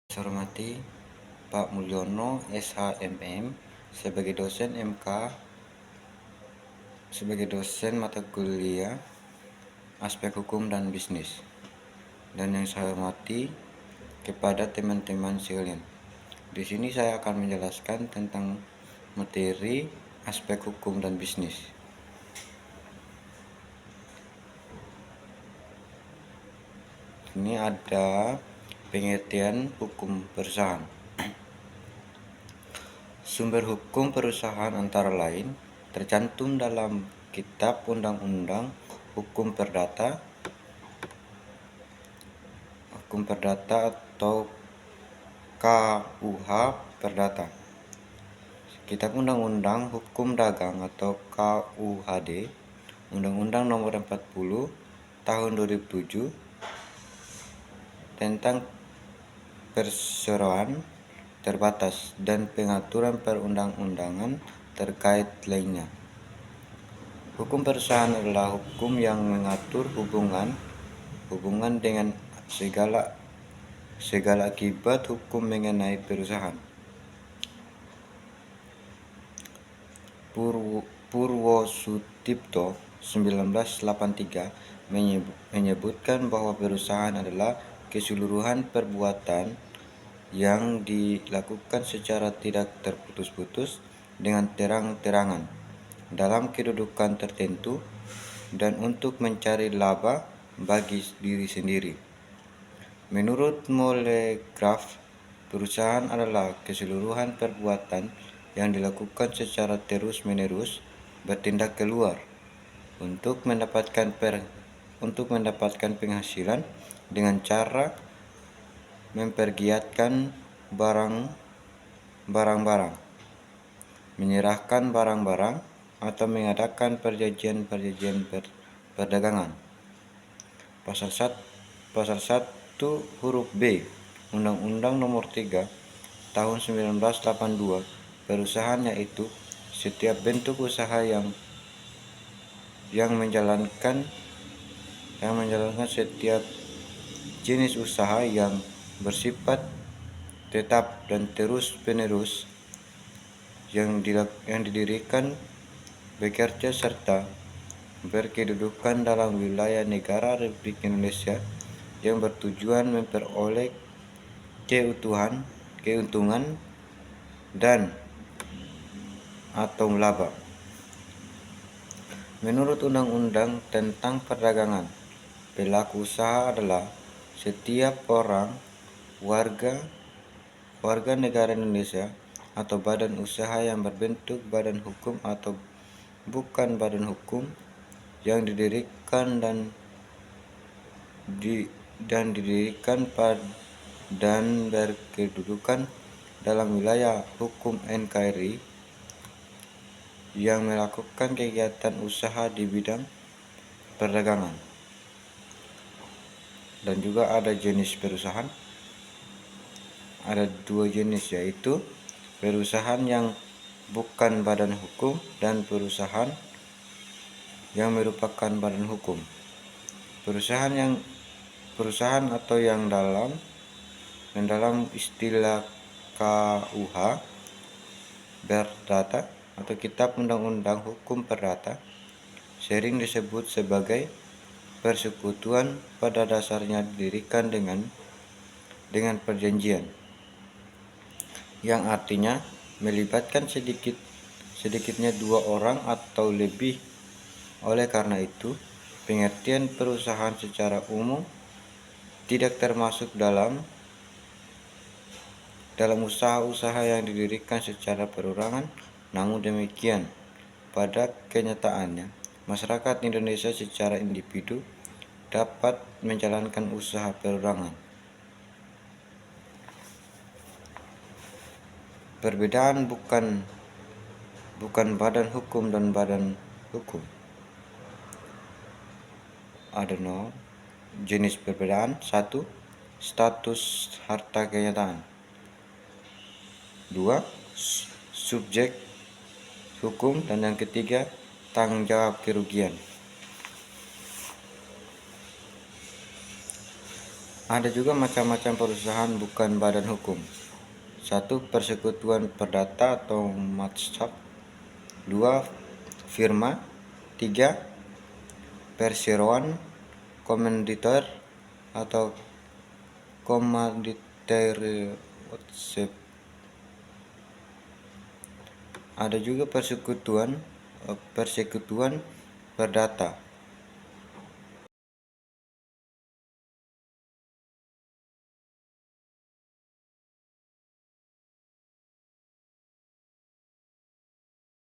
Saya hormati Pak Mulyono SHMM sebagai dosen MK sebagai dosen mata kuliah aspek hukum dan bisnis, dan yang saya hormati kepada teman-teman sekalian. Di sini saya akan menjelaskan tentang materi aspek hukum dan bisnis. Ini ada pengertian hukum perusahaan. Sumber hukum perusahaan antara lain tercantum dalam Kitab Undang-Undang Hukum Perdata atau KUH Perdata, Kitab Undang-Undang Hukum Dagang atau KUHD, Undang-Undang Nomor 40 Tahun 2007 tentang perseroan terbatas dan pengaturan perundang-undangan terkait lainnya. Hukum perusahaan adalah hukum yang mengatur hubungan dengan segala akibat hukum mengenai perusahaan. Purwosutipto 1983 menyebutkan bahwa perusahaan adalah keseluruhan perbuatan yang dilakukan secara tidak terputus-putus dengan terang-terangan dalam kedudukan tertentu dan untuk mencari laba bagi diri sendiri. Menurut Molegraph, perusahaan adalah keseluruhan perbuatan yang dilakukan secara terus-menerus bertindak keluar untuk mendapatkan penghasilan dengan cara mempergiatkan barang-barang, menyerahkan barang-barang, atau mengadakan perjanjian perdagangan. Pasal 1 huruf B Undang-Undang Nomor 3 Tahun 1982 perusahaan, yaitu setiap bentuk usaha yang menjalankan setiap jenis usaha yang bersifat tetap dan terus-menerus yang didirikan, bekerja serta berkedudukan dalam wilayah negara Republik Indonesia yang bertujuan memperoleh keuntungan dan atau laba. Menurut Undang-Undang tentang Perdagangan, pelaku usaha adalah setiap orang, warga negara Indonesia atau badan usaha yang berbentuk badan hukum atau bukan badan hukum yang didirikan dan berkedudukan dalam wilayah hukum NKRI yang melakukan kegiatan usaha di bidang perdagangan. Dan juga ada jenis perusahaan. Ada dua jenis, yaitu perusahaan yang bukan badan hukum dan perusahaan yang merupakan badan hukum. Perusahaan atau yang dalam istilah KUH Perdata atau Kitab Undang-Undang Hukum Perdata sering disebut sebagai persekutuan, pada dasarnya didirikan dengan perjanjian, yang artinya melibatkan sedikitnya dua orang atau lebih. Oleh karena itu, pengertian perusahaan secara umum tidak termasuk dalam usaha-usaha yang didirikan secara perorangan. Namun demikian, pada kenyataannya, masyarakat Indonesia secara individu dapat menjalankan usaha perorangan. Perbedaan bukan badan hukum dan badan hukum. Ada jenis perbedaan. 1. Status harta kenyataan. 2. Subjek hukum. Dan yang ketiga, tanggung jawab kerugian. Ada juga macam-macam perusahaan bukan badan hukum. 1. Persekutuan perdata atau mazhab. 2. Firma. 3. Perseroan komanditer atau komanditariatship. Ada juga persekutuan perdata